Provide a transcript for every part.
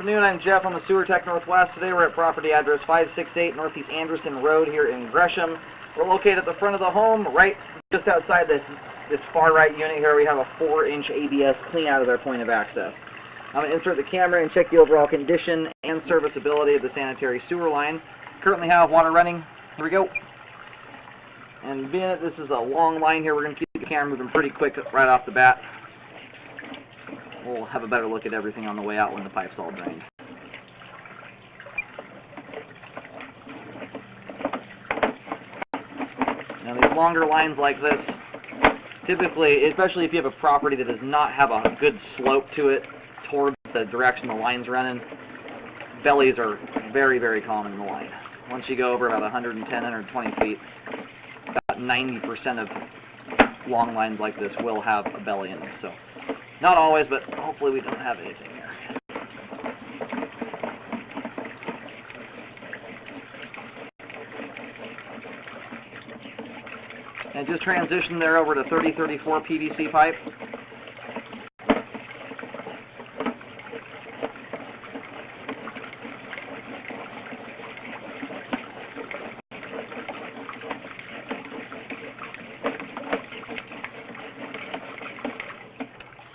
Good afternoon, I'm Jeff on the Sewer Tech Northwest. Today we're at property address 568 Northeast Anderson Road here in Gresham. We're located at the front of the home, right just outside this far right unit here. We have a 4-inch ABS clean out of their point of access. I'm going to insert the camera and check the overall condition and serviceability of the sanitary sewer line. Currently have water running. Here we go. And being that this is a long line here, we're going to keep the camera moving pretty quick right off the bat. We'll have a better look at everything on the way out when the pipe's all drained. Now these longer lines like this, typically, especially if you have a property that does not have a good slope to it towards the direction the line's running, bellies are very, very common in the line. Once you go over about 110, 120 feet, about 90% of long lines like this will have a belly in it. So, not always, but hopefully we don't have anything here. And just transition there over to 3034 PVC pipe.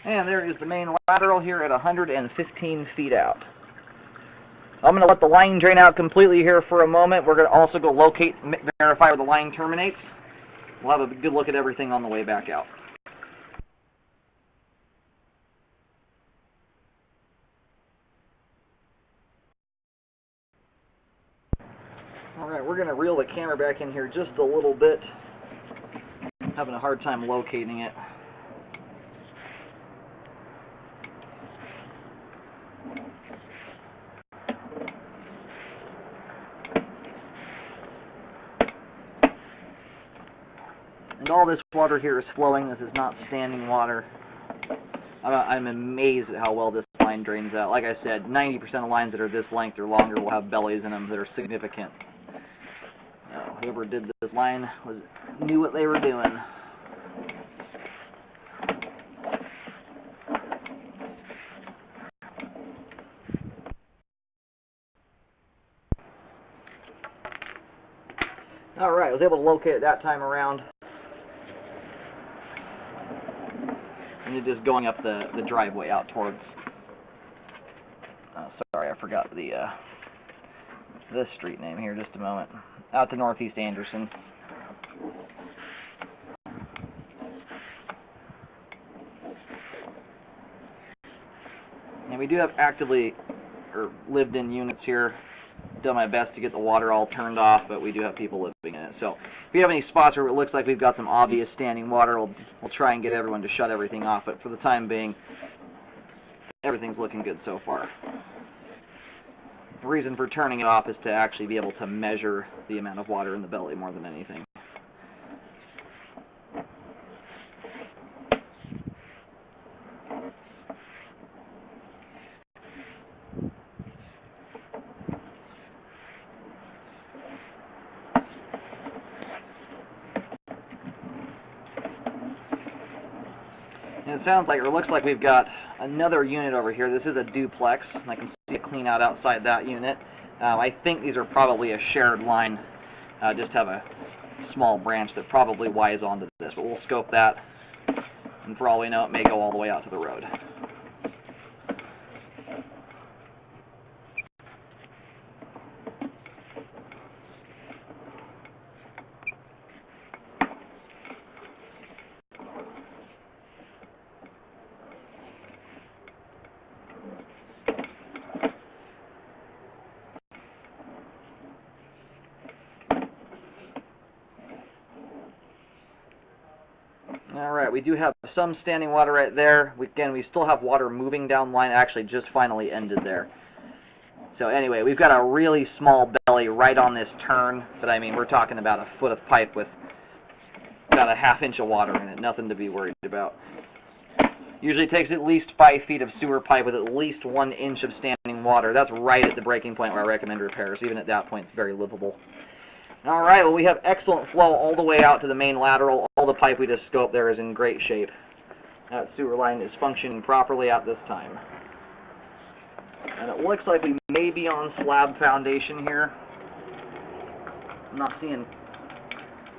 And there is the main lateral here at 115 feet out. I'm going to let the line drain out completely here for a moment. We're going to also go locate, verify where the line terminates. We'll have a good look at everything on the way back out. Alright, we're going to reel the camera back in here just a little bit. I'm having a hard time locating it. And all this water here is flowing. This is not standing water. I'm amazed at how well this line drains out. Like I said, 90% of lines that are this length or longer will have bellies in them that are significant. Whoever did this line knew what they were doing. Alright, I was able to locate it that time around. And you're just going up the driveway out towards... sorry, I forgot the street name here, just a moment. Out to Northeast Anderson. And we do have actively lived-in units here. Done my best to get the water all turned off, but we do have people living in it. So if you have any spots where it looks like we've got some obvious standing water, we'll try and get everyone to shut everything off. But for the time being, everything's looking good so far. The reason for turning it off is to actually be able to measure the amount of water in the belly more than anything. And it sounds like, or looks like we've got another unit over here. This is a duplex, and I can see it clean out outside that unit. I think these are probably a shared line. Just have a small branch that probably wires onto this, but we'll scope that. And for all we know, it may go all the way out to the road. Alright, we do have some standing water right there. Again, we still have water moving down the line. Actually, just finally ended there. So anyway, we've got a really small belly right on this turn. But I mean, we're talking about a foot of pipe with about a ½ inch of water in it. Nothing to be worried about. Usually takes at least 5 feet of sewer pipe with at least 1 inch of standing water. That's right at the breaking point where I recommend repairs. Even at that point, it's very livable. Alright, well we have excellent flow all the way out to the main lateral. All the pipe we just scoped there is in great shape. That sewer line is functioning properly at this time. And it looks like we may be on slab foundation here. I'm not seeing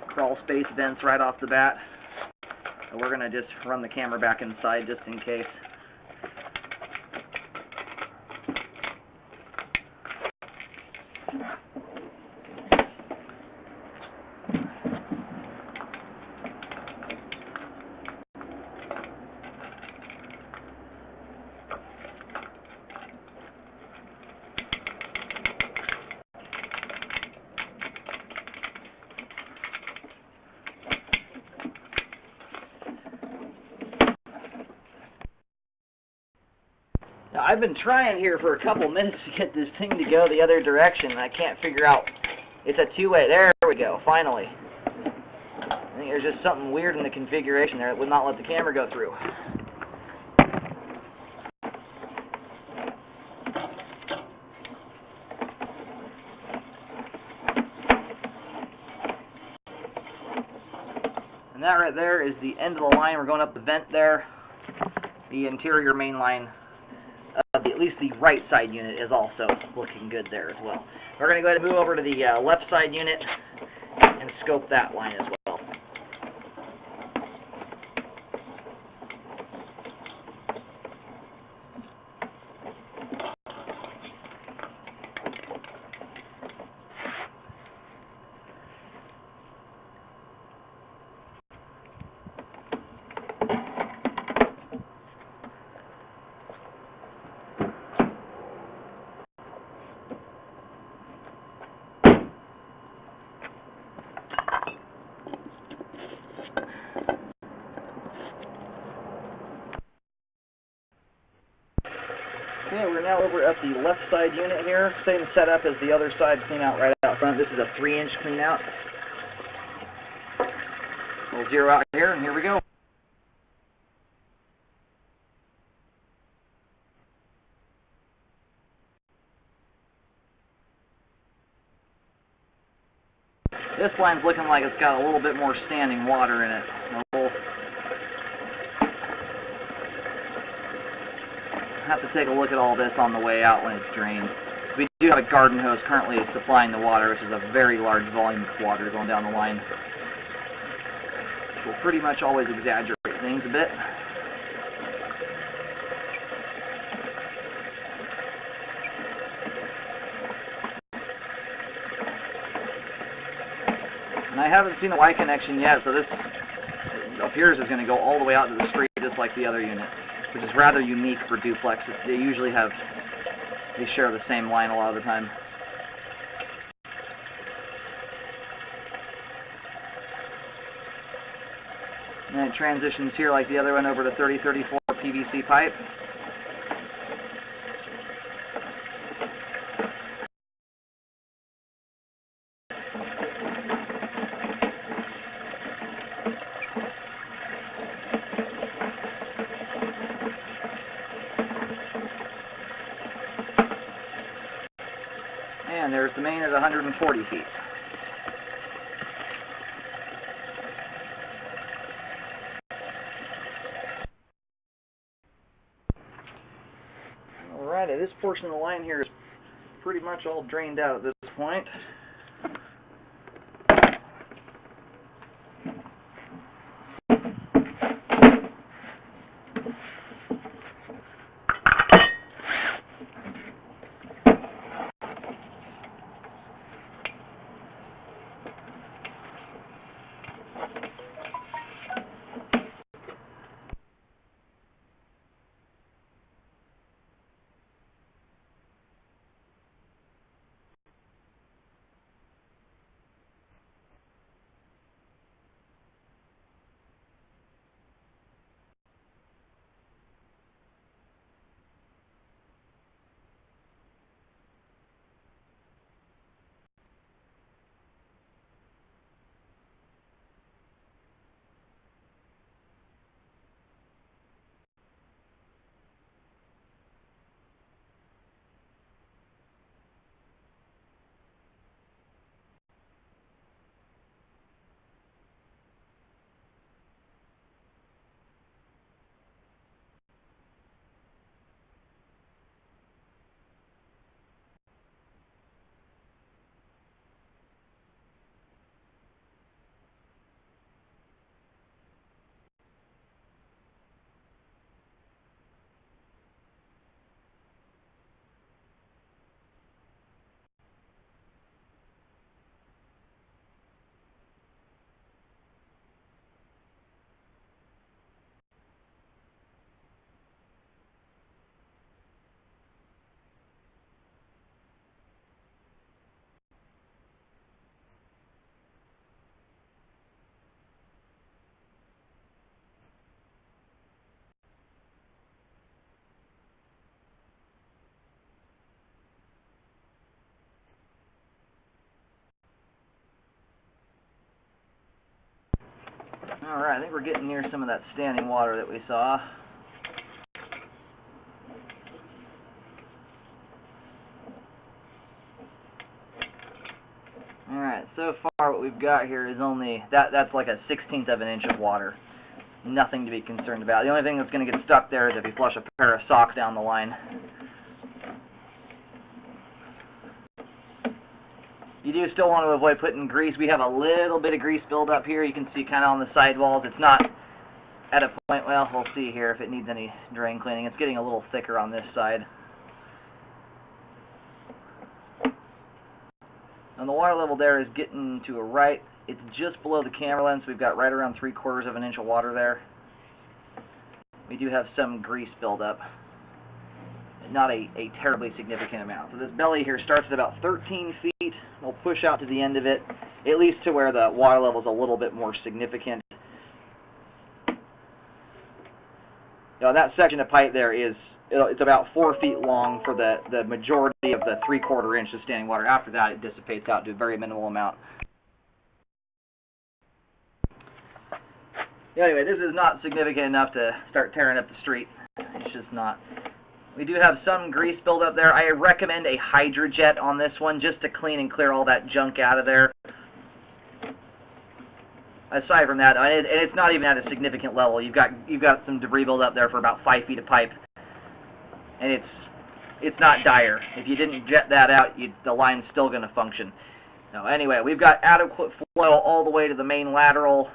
crawl space vents right off the bat. But we're going to just run the camera back inside just in case. Now, I've been trying here for a couple minutes to get this thing to go the other direction, and I can't figure out. It's a two-way. There we go, finally. I think there's just something weird in the configuration there that would not let the camera go through. And that right there is the end of the line. We're going up the vent there. The interior main line of at least the right side unit is also looking good there as well. We're going to go ahead and move over to the left side unit and scope that line as well. Okay, we're now over at the left side unit here. Same setup as the other side, clean out right out front. This is a 3-inch clean out. We'll zero out here, and here we go. This line's looking like it's got a little bit more standing water in it. We'll have to take a look at all this on the way out when it's drained. We do have a garden hose currently supplying the water, which is a very large volume of water going down the line. We'll pretty much always exaggerate things a bit. And I haven't seen a Y connection yet, so this appears is going to go all the way out to the street just like the other unit, which is rather unique for duplex. They usually they share the same line a lot of the time. And it transitions here like the other one over to 3034 PVC pipe. And there's the main at 140 feet. Alright, this portion of the line here is pretty much all drained out at this point. Alright, I think we're getting near some of that standing water that we saw. Alright, so far what we've got here is only, that's like a 1/16 of an inch of water. Nothing to be concerned about. The only thing that's going to get stuck there is if you flush a pair of socks down the line. You do still want to avoid putting grease. We have a little bit of grease buildup here. You can see kind of on the sidewalls. It's not at a point, well, we'll see here if it needs any drain cleaning. It's getting a little thicker on this side. And the water level there is getting to a right. It's just below the camera lens. We've got right around 3/4 of an inch of water there. We do have some grease buildup. Not a terribly significant amount. So this belly here starts at about 13 feet. We'll push out to the end of it, at least to where the water level is a little bit more significant. Now that section of pipe there is, it's about 4 feet long for the majority of the 3/4 inch of standing water. After that, it dissipates out to a very minimal amount. Anyway, this is not significant enough to start tearing up the street. It's just not. We do have some grease buildup there. I recommend a Hydrojet on this one just to clean and clear all that junk out of there. Aside from that, and it's not even at a significant level. You've got some debris buildup there for about 5 feet of pipe, and it's not dire. If you didn't jet that out, the line's still going to function. Now, anyway, we've got adequate flow all the way to the main lateral.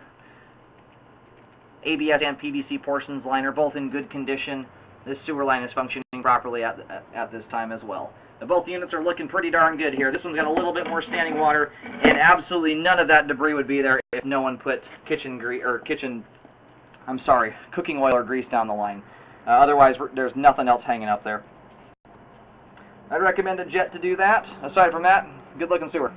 ABS and PVC portions line are both in good condition. This sewer line is functioning properly at this time as well. Now, both units are looking pretty darn good here. This one's got a little bit more standing water, and absolutely none of that debris would be there if no one put cooking oil or grease down the line. Otherwise, there's nothing else hanging up there. I'd recommend a jet to do that. Aside from that, good looking sewer.